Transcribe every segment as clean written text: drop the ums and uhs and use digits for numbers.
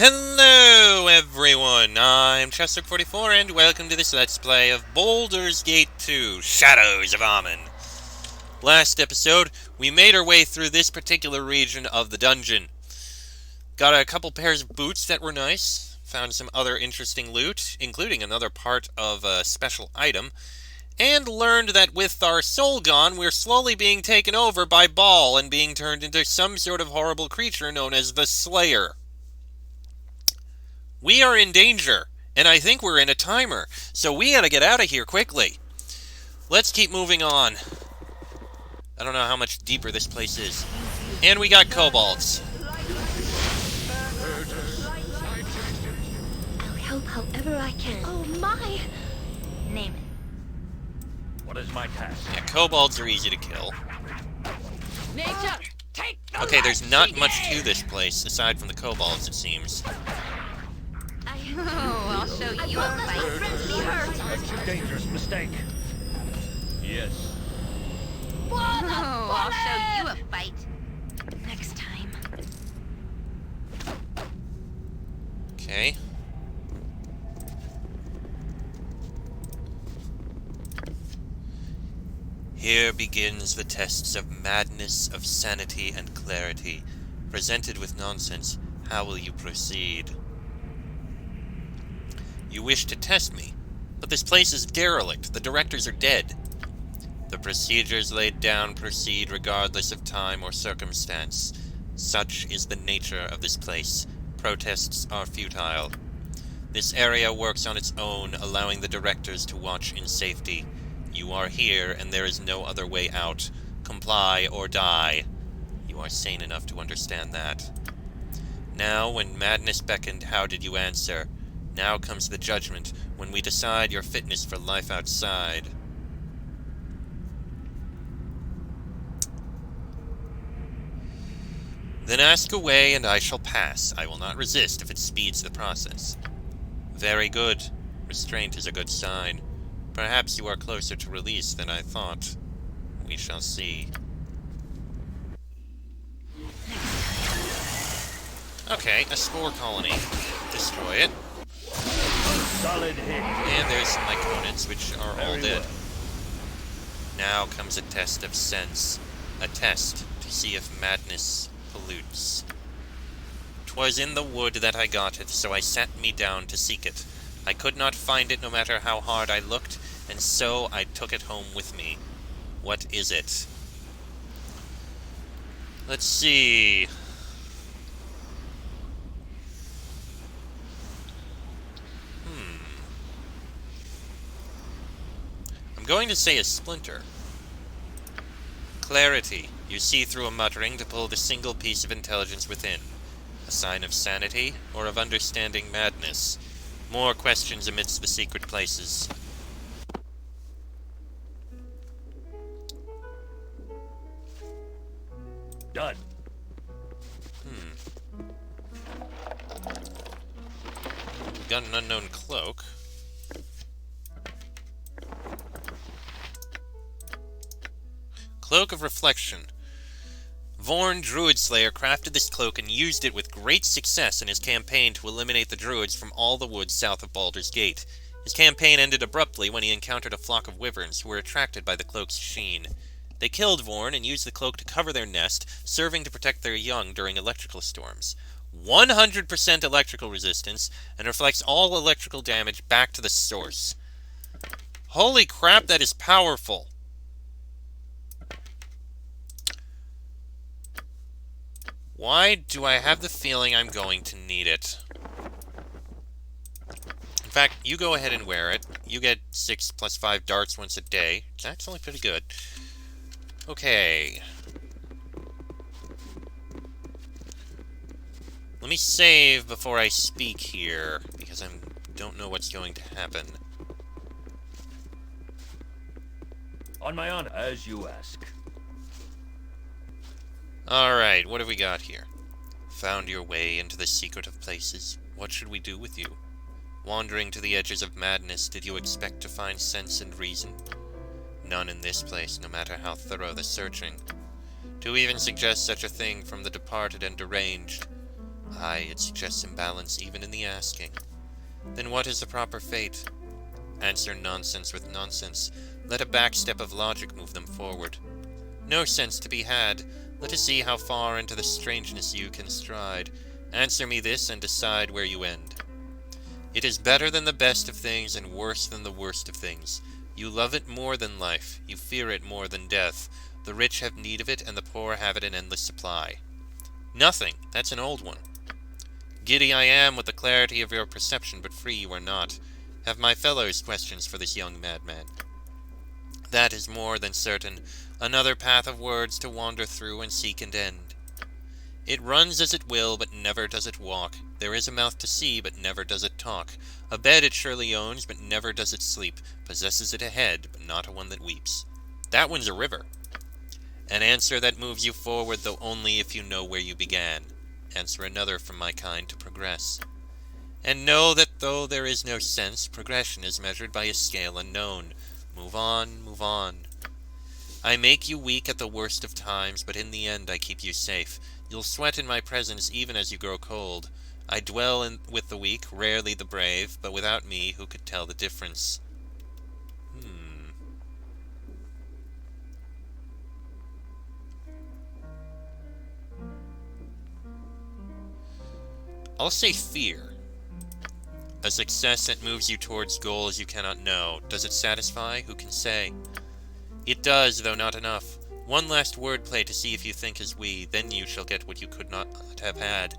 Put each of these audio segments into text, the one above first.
Hello everyone, I'm Chester44 and welcome to this Let's Play of Baldur's Gate 2, Shadows of Amen. Last episode, we made our way through this particular region of the dungeon. Got a couple pairs of boots that were nice, found some other interesting loot, including another part of a special item, and learned that with our soul gone, we're slowly being taken over by Baal and being turned into some sort of horrible creature known as the Slayer. We are in danger, and I think we're in a timer, so we gotta get out of here quickly. Let's keep moving on. I don't know how much deeper this place is. And we got kobolds. I'll help however I can. Oh my! Name it. What is my task? Yeah, kobolds are easy to kill. Nature, take the Okay, there's not much to this place, aside from the kobolds, it seems. I'll show you a fight. That's a dangerous mistake. Yes. I'll show you a fight. Next time. Okay. Here begins the tests of madness, of sanity, and clarity. Presented with nonsense, how will you proceed? You wish to test me, but this place is derelict. The directors are dead. The procedures laid down proceed regardless of time or circumstance. Such is the nature of this place. Protests are futile. This area works on its own, allowing the directors to watch in safety. You are here, and there is no other way out. Comply or die. You are sane enough to understand that. Now, when madness beckoned, how did you answer? Now comes the judgment, when we decide your fitness for life outside. Then ask away, and I shall pass. I will not resist if it speeds the process. Very good. Restraint is a good sign. Perhaps you are closer to release than I thought. We shall see. Okay, a spore colony. Destroy it. Solid hit. And there's some myconids, which are all Very dead. well. Now comes a test of sense. A test to see if madness pollutes. 'Twas in the wood that I got it, so I sat me down to seek it. I could not find it no matter how hard I looked, and so I took it home with me. What is it? Let's see. I'm going to say a splinter. Clarity. You see through a muttering to pull the single piece of intelligence within. A sign of sanity, or of understanding madness. More questions amidst the secret places. Done. We've got an unknown cloak. Cloak of Reflection. Vorn, Druid Slayer, crafted this cloak and used it with great success in his campaign to eliminate the druids from all the woods south of Baldur's Gate. His campaign ended abruptly when he encountered a flock of wyverns who were attracted by the cloak's sheen. They killed Vorn and used the cloak to cover their nest, serving to protect their young during electrical storms. 100% electrical resistance, and reflects all electrical damage back to the source. Holy crap, that is powerful! Why do I have the feeling I'm going to need it? In fact, you go ahead and wear it. You get 6 plus 5 darts once a day. It's actually pretty good. Okay. Let me save before I speak here, because I don't know what's going to happen. On my honor, as you ask. Alright, what have we got here? Found your way into the secret of places. What should we do with you? Wandering to the edges of madness, did you expect to find sense and reason? None in this place, no matter how thorough the searching. To even suggest such a thing from the departed and deranged. Aye, it suggests imbalance even in the asking. Then what is the proper fate? Answer nonsense with nonsense. Let a backstep of logic move them forward. No sense to be had. Let us see how far into the strangeness you can stride. Answer me this and decide where you end. It is better than the best of things and worse than the worst of things. You love it more than life. You fear it more than death. The rich have need of it, and the poor have it in endless supply. Nothing. That's an old one. Giddy I am with the clarity of your perception, but free you are not. Have my fellows questions for this young madman? That is more than certain. Another path of words to wander through and seek and end. It runs as it will, but never does it walk. There is a mouth to see, but never does it talk. A bed it surely owns, but never does it sleep. Possesses it a head, but not a one that weeps. That one's a river. An answer that moves you forward, though only if you know where you began. Answer another from my kind to progress. And know that though there is no sense, progression is measured by a scale unknown. Move on, move on. I make you weak at the worst of times, but in the end I keep you safe. You'll sweat in my presence even as you grow cold. I dwell with the weak, rarely the brave, but without me, who could tell the difference? I'll say fear. A success that moves you towards goals you cannot know. Does it satisfy? Who can say? It does, though not enough. One last wordplay to see if you think as we, then you shall get what you could not have had.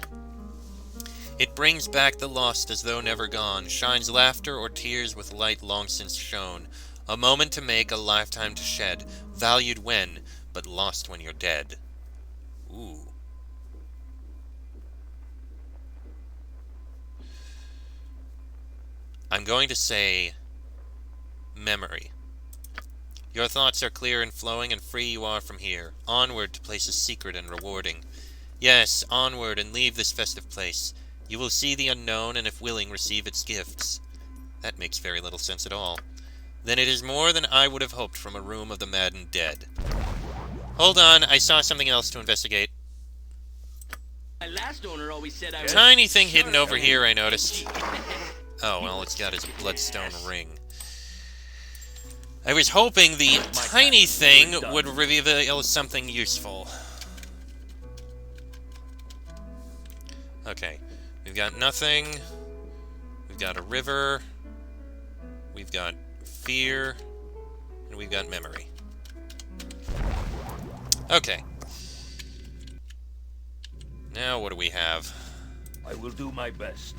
It brings back the lost as though never gone, shines laughter or tears with light long since shone. A moment to make, a lifetime to shed, valued when, but lost when you're dead. Ooh. I'm going to say memory. Your thoughts are clear and flowing, and free you are from here. Onward to places secret and rewarding. Yes, onward and leave this festive place. You will see the unknown, and if willing, receive its gifts. That makes very little sense at all. Then it is more than I would have hoped from a room of the maddened dead. Hold on, I saw something else to investigate. My last owner always said I was... Tiny thing hidden over here, I noticed. Oh, well, it's got his bloodstone ring. I was hoping the tiny thing would reveal something useful. Okay, we've got nothing. We've got a river. We've got fear. And we've got memory. Okay. Now what do we have? I will do my best.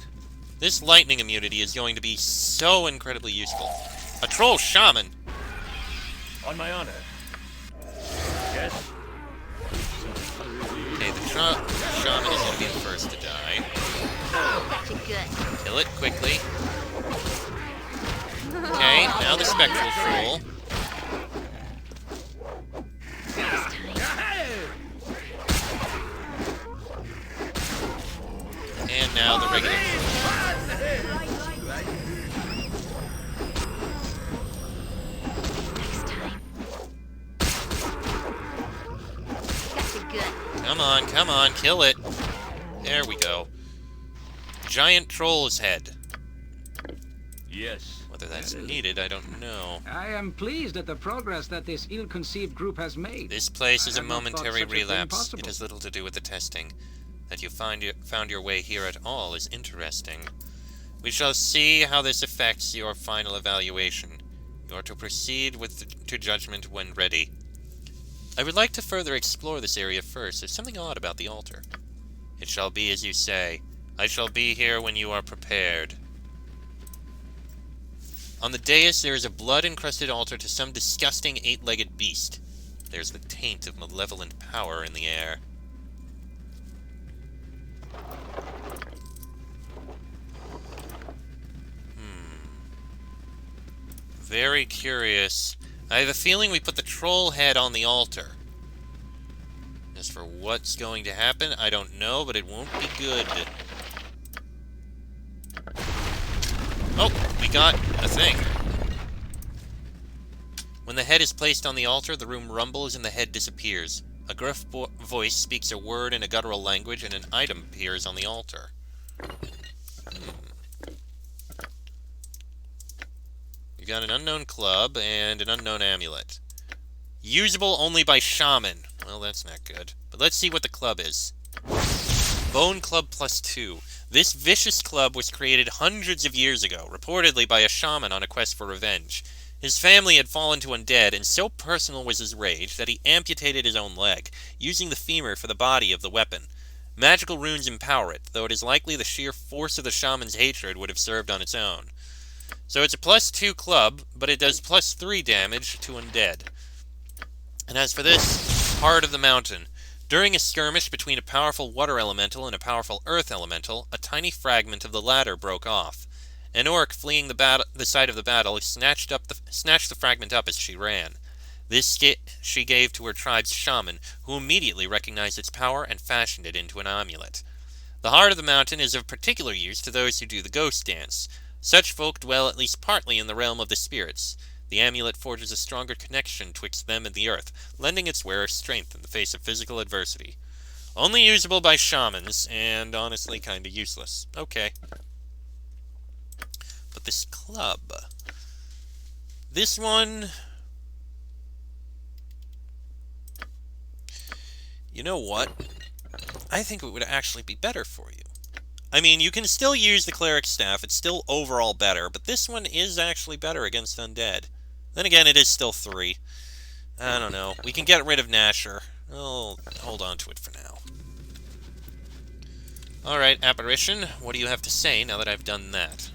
This lightning immunity is going to be so incredibly useful. A troll shaman! On my honor. Yes. Okay, the shaman is going to be the first to die. Gotcha good. Kill it quickly. Okay, now the spectral troll. And now the regular troll. Come on, kill it. There we go. Giant troll's head. Yes. Whether that's needed, I don't know. I am pleased at the progress that this ill-conceived group has made. This place is a I had not thought momentary such a thing relapse. possible. It has little to do with the testing. That you found your way here at all is interesting. We shall see how this affects your final evaluation. You are to proceed to judgment when ready. I would like to further explore this area first. There's something odd about the altar. It shall be as you say. I shall be here when you are prepared. On the dais there is a blood-encrusted altar to some disgusting eight-legged beast. There's the taint of malevolent power in the air. Very curious. I have a feeling we put the troll head on the altar. As for what's going to happen, I don't know, but it won't be good. Oh, we got a thing. When the head is placed on the altar, the room rumbles and the head disappears. A gruff voice speaks a word in a guttural language and an item appears on the altar. You got an unknown club and an unknown amulet. Usable only by Shaman. Well, that's not good. But let's see what the club is. Bone Club +2. This vicious club was created hundreds of years ago, reportedly by a shaman on a quest for revenge. His family had fallen to undead, and so personal was his rage that he amputated his own leg, using the femur for the body of the weapon. Magical runes empower it, though it is likely the sheer force of the shaman's hatred would have served on its own. So it's a +2 club, but it does +3 damage to undead. And as for this, Heart of the Mountain. During a skirmish between a powerful water elemental and a powerful earth elemental, a tiny fragment of the latter broke off. An orc fleeing the site of the battle snatched the fragment up as she ran. This she gave to her tribe's shaman, who immediately recognized its power and fashioned it into an amulet. The Heart of the Mountain is of particular use to those who do the ghost dance. Such folk dwell at least partly in the realm of the spirits. The amulet forges a stronger connection twixt them and the earth, lending its wearer strength in the face of physical adversity. Only usable by shamans, and honestly kinda useless. Okay. But this club... This one... You know what? I think it would actually be better for you. I mean, you can still use the cleric's staff, it's still overall better, but this one is actually better against undead. Then again, it is still 3. I don't know. We can get rid of Nasher. I'll hold on to it for now. Alright, Apparition, what do you have to say now that I've done that?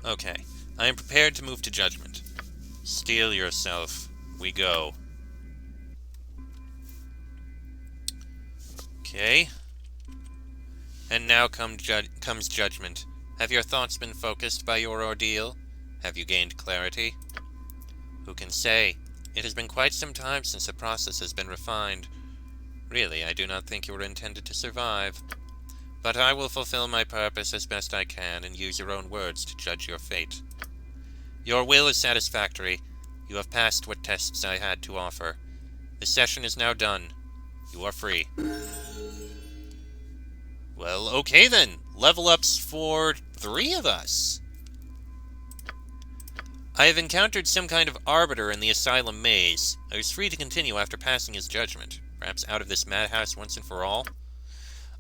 Okay, I am prepared to move to Judgment. Steel yourself. We go. Okay. And now comes Judgment. Have your thoughts been focused by your ordeal? Have you gained clarity? Who can say? It has been quite some time since the process has been refined. Really, I do not think you were intended to survive. But I will fulfill my purpose as best I can and use your own words to judge your fate. Your will is satisfactory. You have passed what tests I had to offer. The session is now done. You are free. Well, okay then. Level ups for 3 of us. I have encountered some kind of arbiter in the asylum maze. I was free to continue after passing his judgment. Perhaps out of this madhouse once and for all?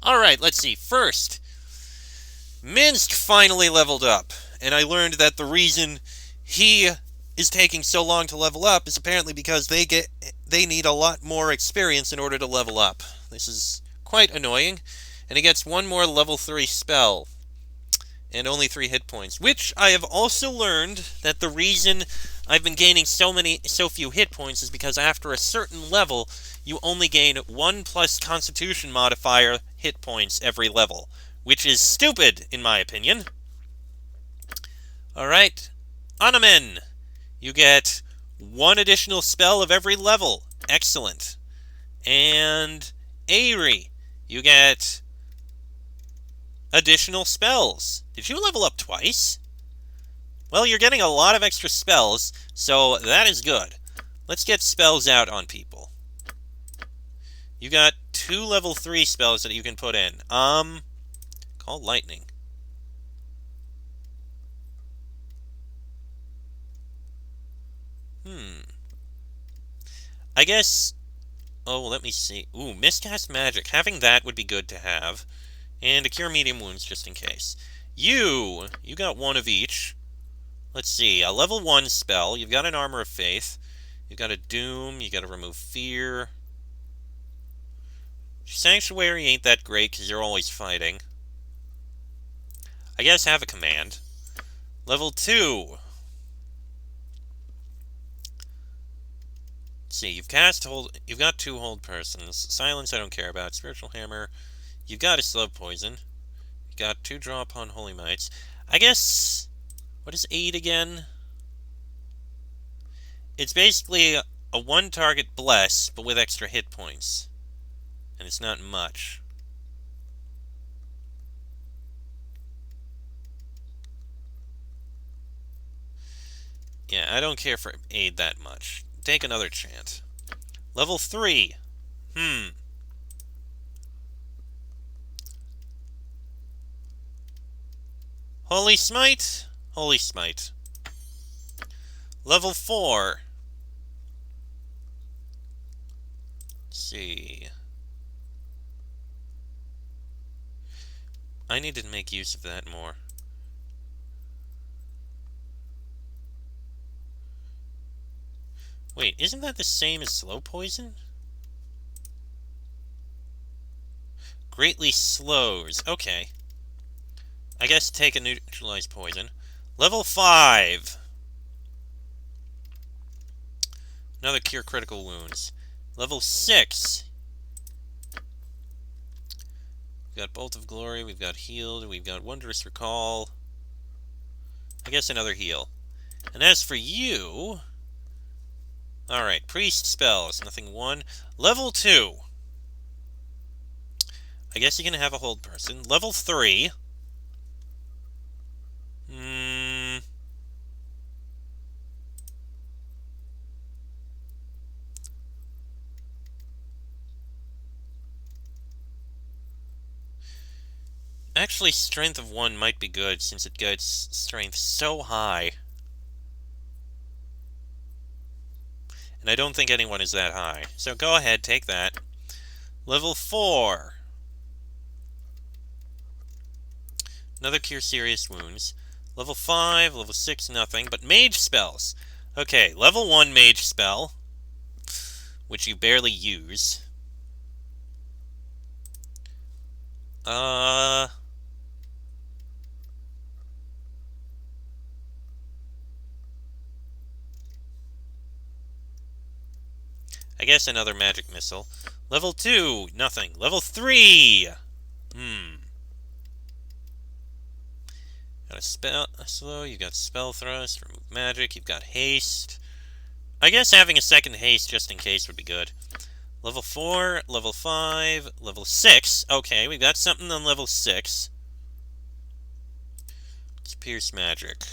Alright, let's see. First, Minsk finally leveled up. And I learned that the reason he is taking so long to level up is apparently because they need a lot more experience in order to level up. This is quite annoying. And he gets one more level 3 spell. And only 3 hit points. Which I have also learned that the reason I've been gaining so few hit points is because after a certain level, you only gain 1 plus Constitution modifier hit points every level. Which is stupid, in my opinion. Alright. Anamen. You get 1 additional spell of every level. Excellent. And Airi. You get additional spells. Did you level up twice? Well, you're getting a lot of extra spells, so that is good. Let's get spells out on people. You got 2 level 3 spells that you can put in. Called Lightning. I guess... Oh, let me see. Ooh, Miscast Magic. Having that would be good to have. And a Cure Medium Wounds, just in case. You got 1 of each. Let's see, a level 1 spell. You've got an Armor of Faith. You've got a Doom. You got to remove Fear. Sanctuary ain't that great, because you're always fighting. I guess have a command. Level 2. Let's see, you've got 2 Hold Persons. Silence I don't care about. Spiritual Hammer. You've got a Slow Poison. You've got 2 Draw Upon Holy Mites. I guess... What is Aid again? It's basically a 1-target Bless, but with extra hit points. And it's not much. Yeah, I don't care for Aid that much. Take another chant. Level 3. Holy Smite? Holy Smite. Level 4. Let's see. I need to make use of that more. Wait, isn't that the same as slow poison? Greatly slows. Okay. I guess take a neutralized poison. Level 5. Another cure critical wounds. Level 6. We've got Bolt of Glory, we've got Healed, we've got Wondrous Recall. I guess another heal. And as for you... Alright, Priest spells. Nothing 1. Level 2. I guess you can have a hold person. Level 3. Actually, Strength of 1 might be good, since it gets Strength so high. And I don't think anyone is that high. So go ahead, take that. Level 4. Another Cure Serious Wounds. Level 5, level 6, nothing. But Mage Spells. Okay, level 1 Mage Spell, which you barely use. I guess another Magic Missile. Level 2, nothing. Level 3! Got a spell slow, you've got Spell Thrust, Remove Magic, you've got Haste. I guess having a second Haste just in case would be good. Level 4, level 5, level 6. Okay, we've got something on level 6. It's Pierce Magic.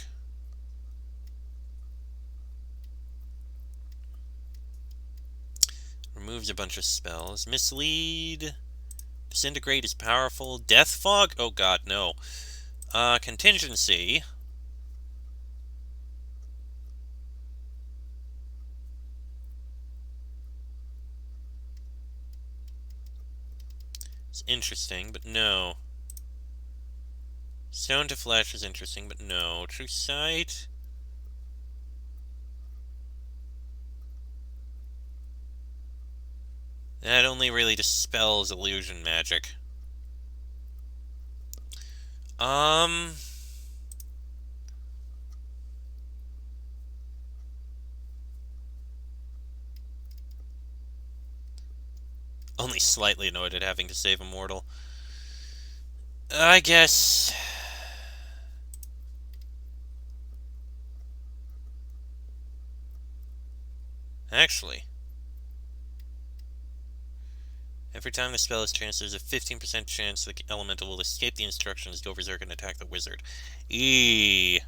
Removes a bunch of spells. Mislead. Disintegrate is powerful. Death Fog? Oh god, no. Contingency. It's interesting, but no. Stone to Flesh is interesting, but no. True Sight? That only really dispels illusion magic. Only slightly annoyed at having to save a mortal. I guess... Actually... Every time the spell is chanced, there's a 15% chance the elemental will escape the instructions, go berserk, and attack the wizard. Eee.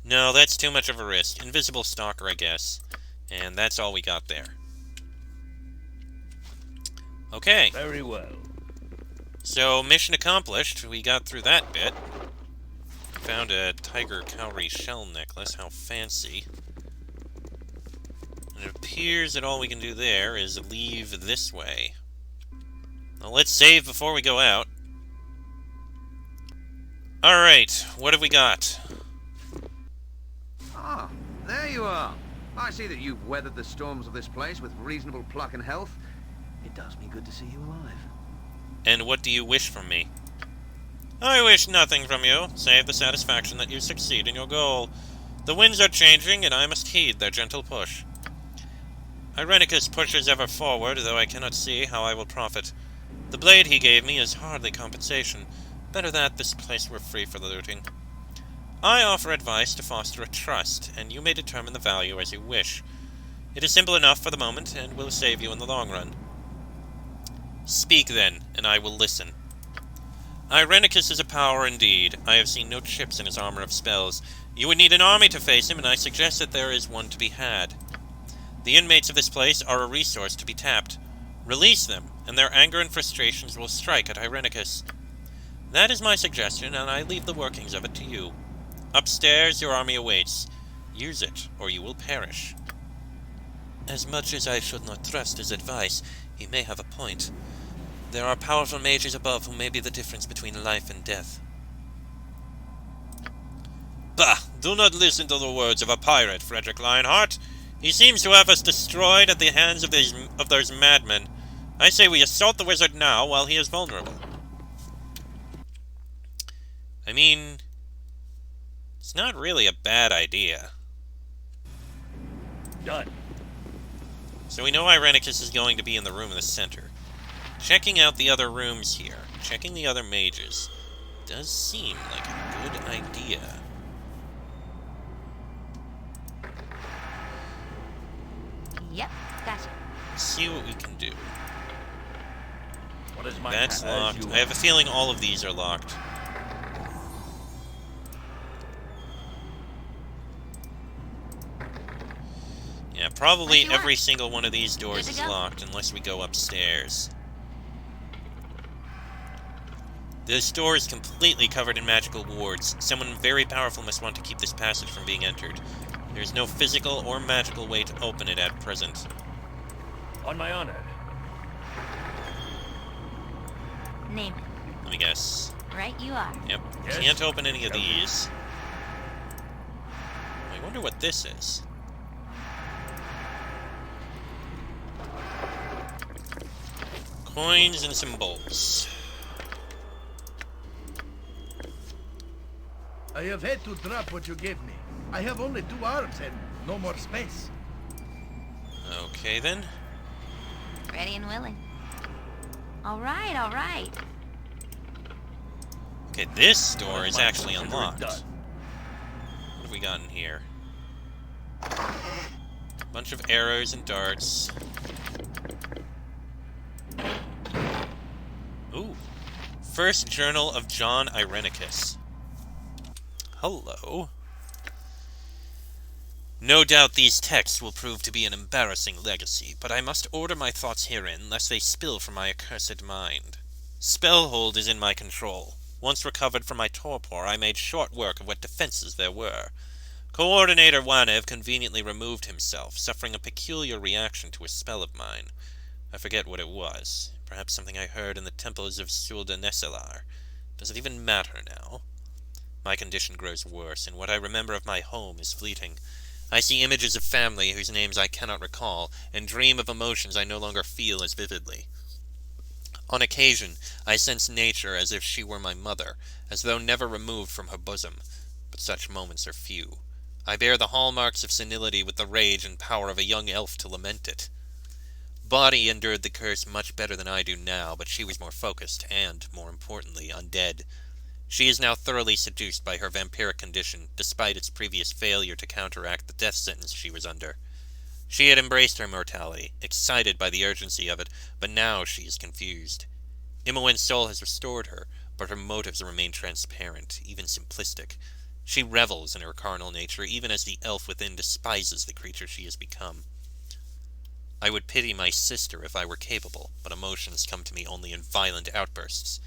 No, that's too much of a risk. Invisible Stalker, I guess. And that's all we got there. Okay. Very well. So, mission accomplished. We got through that bit. Found a tiger cowrie shell necklace. How fancy. And it appears that all we can do there is leave this way. Well, let's save before we go out. Alright, what have we got? Ah, there you are. I see that you've weathered the storms of this place with reasonable pluck and health. It does me good to see you alive. And what do you wish from me? I wish nothing from you, save the satisfaction that you succeed in your goal. The winds are changing, and I must heed their gentle push. Irenicus pushes ever forward, though I cannot see how I will profit. The blade he gave me is hardly compensation. Better that this place were free for the looting. I offer advice to foster a trust, and you may determine the value as you wish. It is simple enough for the moment, and will save you in the long run. Speak, then, and I will listen. Irenicus is a power indeed. I have seen no chips in his armor of spells. You would need an army to face him, and I suggest that there is one to be had. The inmates of this place are a resource to be tapped. Release them, and their anger and frustrations will strike at Irenicus. That is my suggestion, and I leave the workings of it to you. Upstairs, your army awaits. Use it, or you will perish. As much as I should not trust his advice, he may have a point. There are powerful mages above who may be the difference between life and death. Bah! Do not listen to the words of a pirate, Frederick Lionheart. He seems to have us destroyed at the hands of those madmen. I say we assault the wizard now while he is vulnerable. I mean, it's not really a bad idea. Done. So we know Irenicus is going to be in the room in the center. Checking out the other rooms here, checking the other mages, does seem like a good idea. Yep, gotcha. Let's see what we can do. What is my That's task? locked. I have a feeling all of these are locked. Yeah, probably every single one of these doors is locked unless we go upstairs. This door is completely covered in magical wards. Someone very powerful must want to keep this passage from being entered. There is no physical or magical way to open it at present. On my honor. Name it. Let me guess. Right you are. Yep. Yes. Can't open any of these. I wonder what this is. Coins and symbols. I have had to drop what you gave me. I have only 2 arms and no more space. Okay then. Ready and willing. Alright, alright. Okay, this door is My actually consider it unlocked. done. What have we got in here? Bunch of arrows and darts. Ooh. First Journal of John Irenicus. Hello. No doubt these texts will prove to be an embarrassing legacy, but I must order my thoughts herein, lest they spill from my accursed mind. Spellhold is in my control. Once recovered from my torpor, I made short work of what defenses there were. Coordinator Wanev conveniently removed himself, suffering a peculiar reaction to a spell of mine. I forget what it was. Perhaps something I heard in the temples of Sulda Nesselar. Does it even matter now? My condition grows worse, and what I remember of my home is fleeting. I see images of family whose names I cannot recall, and dream of emotions I no longer feel as vividly. On occasion, I sense nature as if she were my mother, as though never removed from her bosom, but such moments are few. I bear the hallmarks of senility with the rage and power of a young elf to lament it. Body endured the curse much better than I do now, but she was more focused, and, more importantly, undead. She is now thoroughly seduced by her vampiric condition, despite its previous failure to counteract the death sentence she was under. She had embraced her mortality, excited by the urgency of it, but now she is confused. Imoen's soul has restored her, but her motives remain transparent, even simplistic. She revels in her carnal nature, even as the elf within despises the creature she has become. I would pity my sister if I were capable, but emotions come to me only in violent outbursts.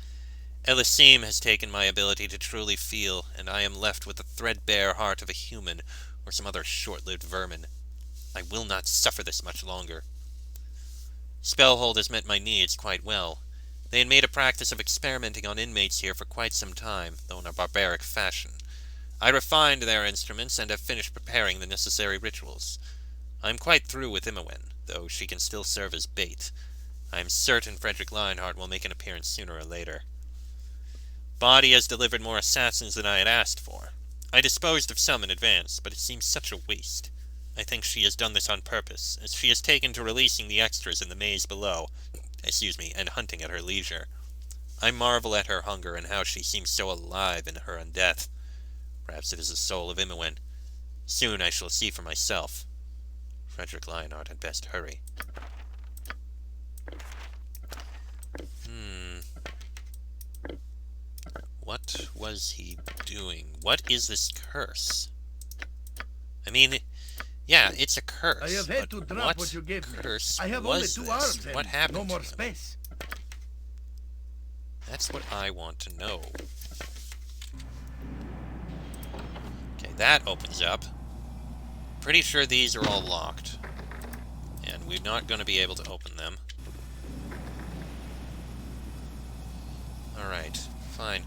Elysim has taken my ability to truly feel, and I am left with the threadbare heart of a human, or some other short-lived vermin. I will not suffer this much longer. Spellhold has met my needs quite well. They had made a practice of experimenting on inmates here for quite some time, though in a barbaric fashion. I refined their instruments and have finished preparing the necessary rituals. I am quite through with Imoen, though she can still serve as bait. I am certain Frederick Lionheart will make an appearance sooner or later. Body has delivered more assassins than I had asked for. I disposed of some in advance, but it seems such a waste. I think she has done this on purpose, as she has taken to releasing the extras in the maze below, and hunting at her leisure. I marvel at her hunger and how she seems so alive in her undeath. Perhaps it is the soul of Imoen. Soon I shall see for myself. Frederick Lionheart had best hurry. What was he doing? What is this curse? I mean, yeah, it's a curse. I have had to but drop what you gave me. curse I have was only 2 this? arms and What happened no more to him? space. That's what I want to know. Okay, that opens up. Pretty sure these are all locked. And we're not going to be able to open them. Alright, fine.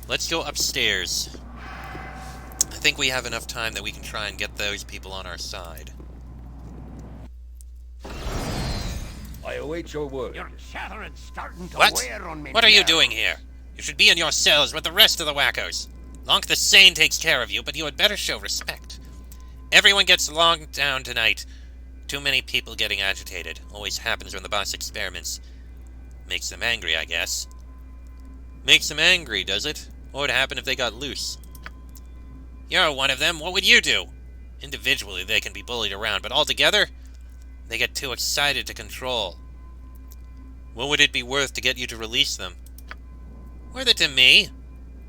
Let's go upstairs. I think we have enough time that we can try and get those people on our side. I await your word. Your chattering starting to What? wear on me. What are you now. doing here? You should be in your cells with the rest of the wackos. Lonk the Sane takes care of you, but you had better show respect. Everyone gets locked down tonight. Too many people getting agitated. Always happens when the boss experiments. Makes them angry, I guess. Makes them angry, does it? What would happen if they got loose? You're one of them. What would you do? Individually, they can be bullied around, but all together, they get too excited to control. What would it be worth to get you to release them? Worth it to me?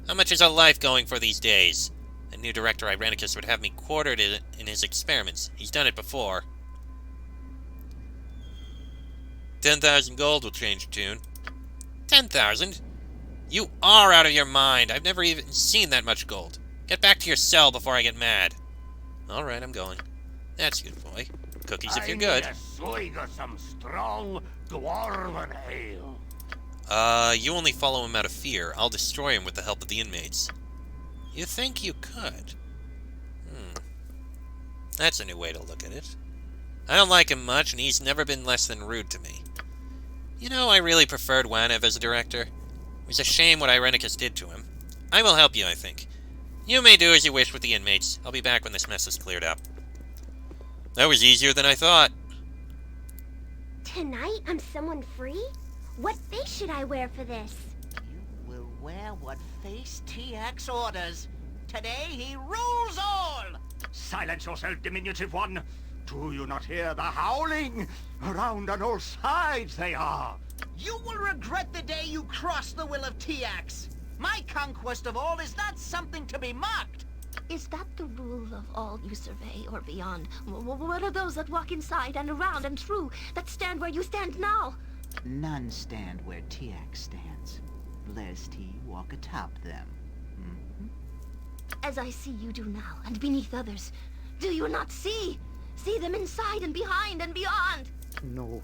How much is a life going for these days? The new director, Irenicus, would have me quartered in his experiments. He's done it before. 10,000 gold will change your tune. 10,000? You are out of your mind. I've never even seen that much gold. Get back to your cell before I get mad. Alright, I'm going. That's a good boy. Cookies if you're good. I need a swig of some strong dwarven ale. You only follow him out of fear. I'll destroy him with the help of the inmates. You think you could? That's a new way to look at it. I don't like him much, and he's never been less than rude to me. You know, I really preferred Wanev as a director. It was a shame what Irenicus did to him. I will help you, I think. You may do as you wish with the inmates. I'll be back when this mess is cleared up. That was easier than I thought. Tonight, I'm someone free? What face should I wear for this? You will wear what face TX orders. Today he rules all! Silence yourself, diminutive one. Do you not hear the howling? Around on all sides they are. You will regret the day you cross the will of TX. My conquest of all is not something to be mocked. Is that the rule of all you survey or beyond? What are those that walk inside and around and through, that stand where you stand now? None stand where TX stands, lest he walk atop them. As I see you do now, and beneath others, do you not see? See them inside and behind and beyond. No.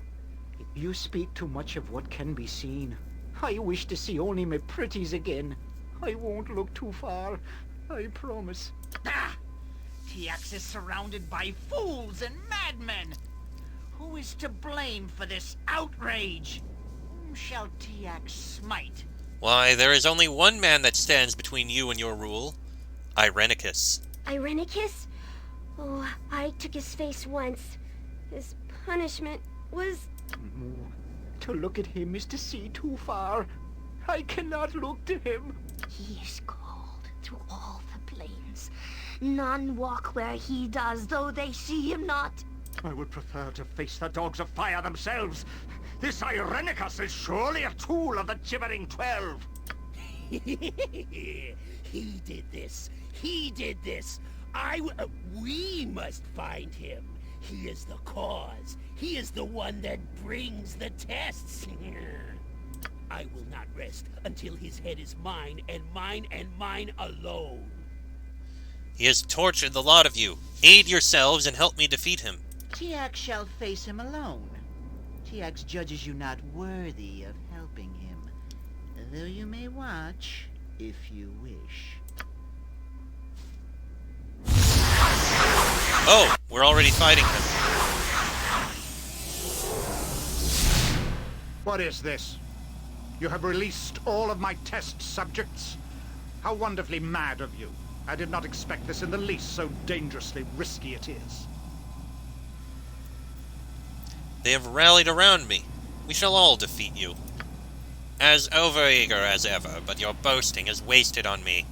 You speak too much of what can be seen. I wish to see only my pretties again. I won't look too far. I promise. Ah! TX is surrounded by fools and madmen. Who is to blame for this outrage? Whom shall TX smite? Why, there is only one man that stands between you and your rule. Irenicus. Irenicus? Oh, I took his face once. His punishment was... To look at him is to see too far. I cannot look to him. He is called through all the plains. None walk where he does, though they see him not. I would prefer to face the dogs of fire themselves. This Irenicus is surely a tool of the Gibbering 12. He did this. He did this. We must find him. He is the cause. He is the one that brings the tests. I will not rest until his head is mine and mine alone. He has tortured the lot of you. Aid yourselves and help me defeat him. TX shall face him alone. TX judges you not worthy of helping him, though you may watch if you wish. Oh, we're already fighting him. What is this? You have released all of my test subjects? How wonderfully mad of you. I did not expect this in the least, so dangerously risky it is. They have rallied around me. We shall all defeat you. As overeager as ever, but your boasting is wasted on me.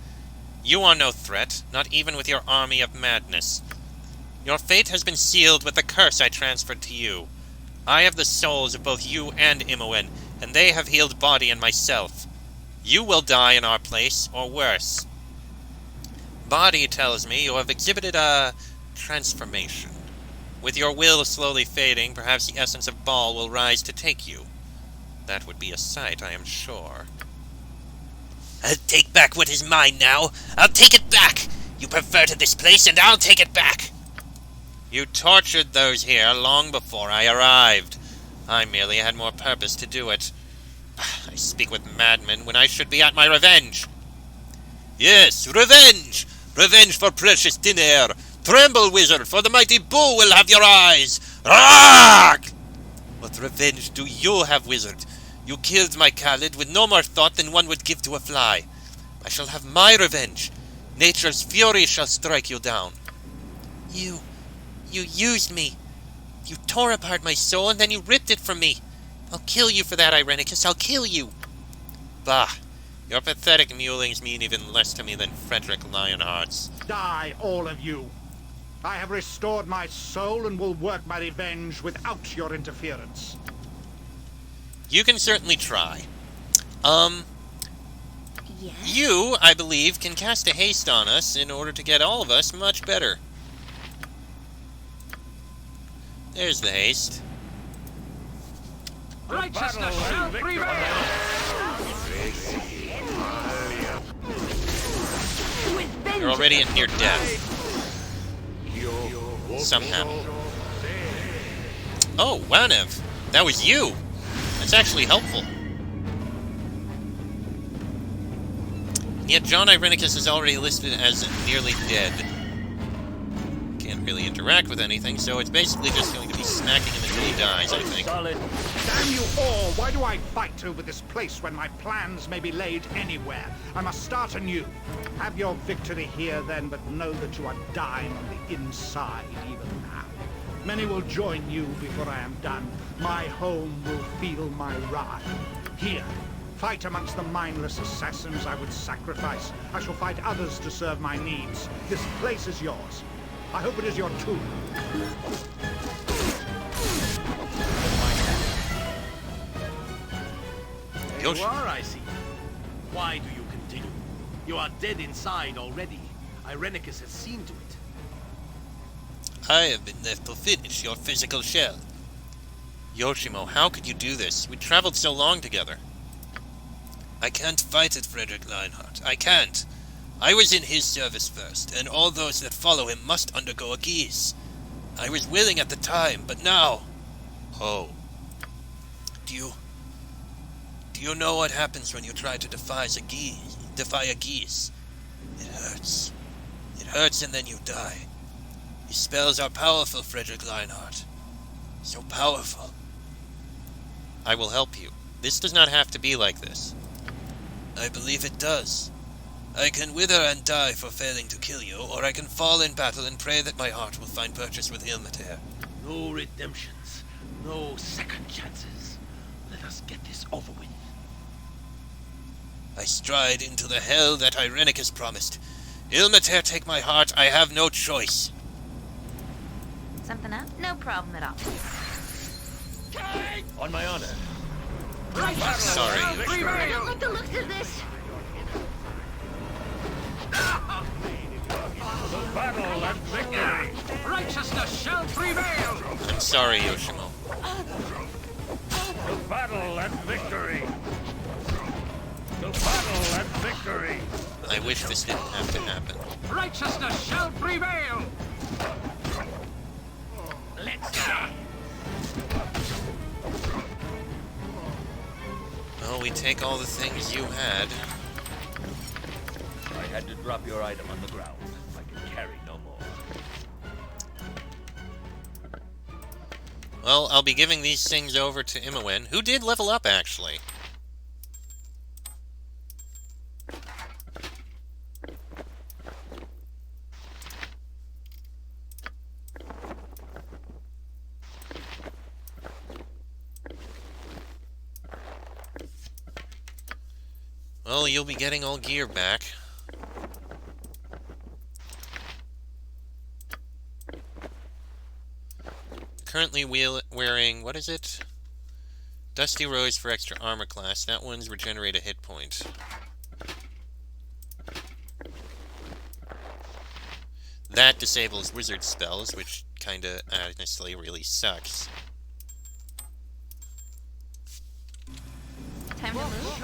You are no threat, not even with your army of madness. Your fate has been sealed with the curse I transferred to you. I have the souls of both you and Imoen, and they have healed body and myself. You will die in our place, or worse. Body tells me you have exhibited a transformation. With your will slowly fading, perhaps the essence of Baal will rise to take you. That would be a sight, I am sure. I'll take back what is mine now. I'll take it back! You perverted this place, and I'll take it back! You tortured those here long before I arrived. I merely had more purpose to do it. I speak with madmen when I should be at my revenge. Yes, revenge! Revenge for precious thin air! Tremble, wizard, for the mighty bull will have your eyes! Rargh! What revenge do you have, wizard? You killed my Khalid with no more thought than one would give to a fly. I shall have my revenge. Nature's fury shall strike you down. You used me. You tore apart my soul and then you ripped it from me. I'll kill you for that, Irenicus. I'll kill you. Bah. Your pathetic mewlings mean even less to me than Frederick Lionheart's. Die, all of you. I have restored my soul and will work my revenge without your interference. You can certainly try. Yes? You, I believe, can cast a haste on us in order to get all of us much better. There's the haste. Righteousness shall prevail! You're already at near death. Somehow. Oh, Wanev. That was you. That's actually helpful. And yet John Irenicus is already listed as nearly dead. Can't really interact with anything, so it's basically just going to be smacking him until he dies, I think. Damn you all! Why do I fight over this place when my plans may be laid anywhere? I must start anew. Have your victory here then, but know that you are dying on the inside even now. Many will join you before I am done. My home will feel my wrath. Here, fight amongst the mindless assassins I would sacrifice. I shall fight others to serve my needs. This place is yours. I hope it is your tomb. There you are, I see. Why do you continue? You are dead inside already. Irenicus has seen to it. I have been left to finish your physical shell. Yoshimo, how could you do this? We traveled so long together. I can't fight it, Frederick Lionheart. I can't. I was in his service first, and all those that follow him must undergo a geese. I was willing at the time, but now... Oh. Do you know what happens when you try to defy a geese? It hurts. It hurts and then you die. These spells are powerful, Frederick Lionheart. So powerful. I will help you. This does not have to be like this. I believe it does. I can wither and die for failing to kill you, or I can fall in battle and pray that my heart will find purchase with Ilmater. No redemptions. No second chances. Let us get this over with. I stride into the hell that Irenicus promised. Ilmater, take my heart. I have no choice. Something up? No problem at all. On my honor. Sorry. I don't like the looks of this. The battle and victory. Righteousness shall prevail! I'm sorry, Yoshimo. The battle and victory. The battle and victory. I wish this didn't have to happen. Righteousness shall prevail! Let's go. Well, we take all the things you had. I had to drop your item on the ground. I can carry no more. Well, I'll be giving these things over to Imowen, who did level up, actually. Well, you'll be getting all gear back. Currently wearing, what is it? Dusty Rose for extra armor class. That one's regenerate a hit point. That disables wizard spells, which kinda, honestly, really sucks. Time to move.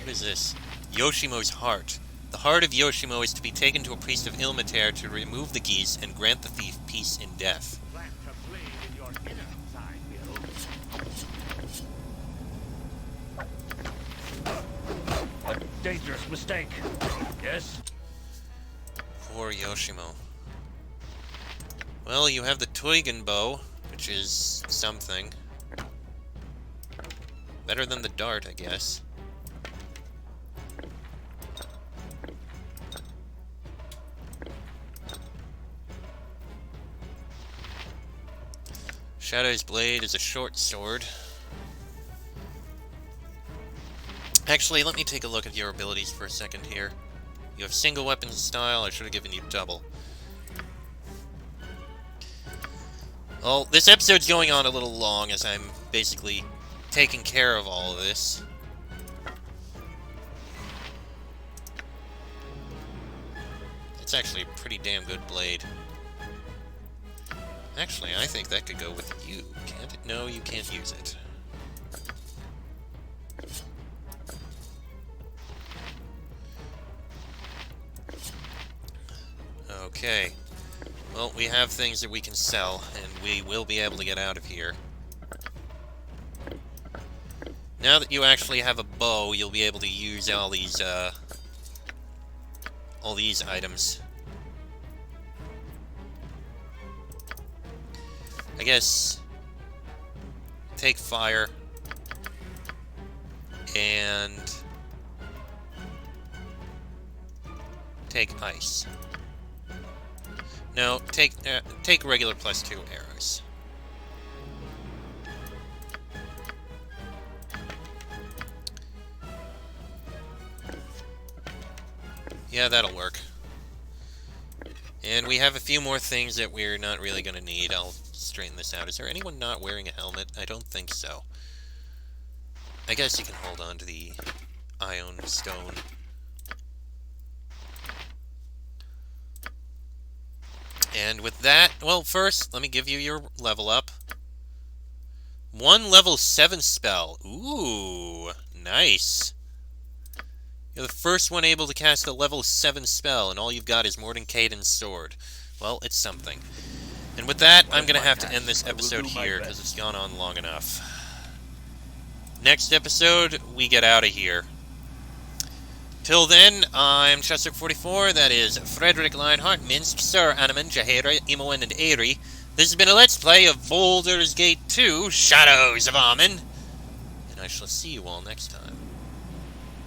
What is this? Yoshimo's Heart. The heart of Yoshimo is to be taken to a priest of Ilmater to remove the geese and grant the thief peace in death. Plant a blade in your inner side, Will. A dangerous mistake. Yes? Poor Yoshimo. Well, you have the Toigen bow, which is something. Better than the dart, I guess. Shadow's Blade is a short sword. Actually, let me take a look at your abilities for a second here. You have single weapon style, I should have given you double. Well, this episode's going on a little long as I'm basically taking care of all of this. It's actually a pretty damn good blade. Actually, I think that could go with you, can't it? No, you can't use it. Okay. Well, we have things that we can sell, and we will be able to get out of here. Now that you actually have a bow, you'll be able to use all these items. I guess take fire and take ice. No, take regular +2 arrows. Yeah, that'll work. And we have a few more things that we're not really going to need. I'll straighten this out. Is there anyone not wearing a helmet? I don't think so. I guess you can hold on to the Ion Stone. And with that, well, first, let me give you your level up. 1 level 7 spell. Ooh, nice. You're the first one able to cast a level 7 spell, and all you've got is Mordenkainen's sword. Well, it's something. And with that, I'm going to have to end this episode here, because it's gone on long enough. Next episode, we get out of here. Till then, I'm Chester44, that is Frederick Lionheart, Minsk, Sir Animan, Jaheira, Imoen, and Aerie. This has been a Let's Play of Baldur's Gate 2, Shadows of Amen. And I shall see you all next time.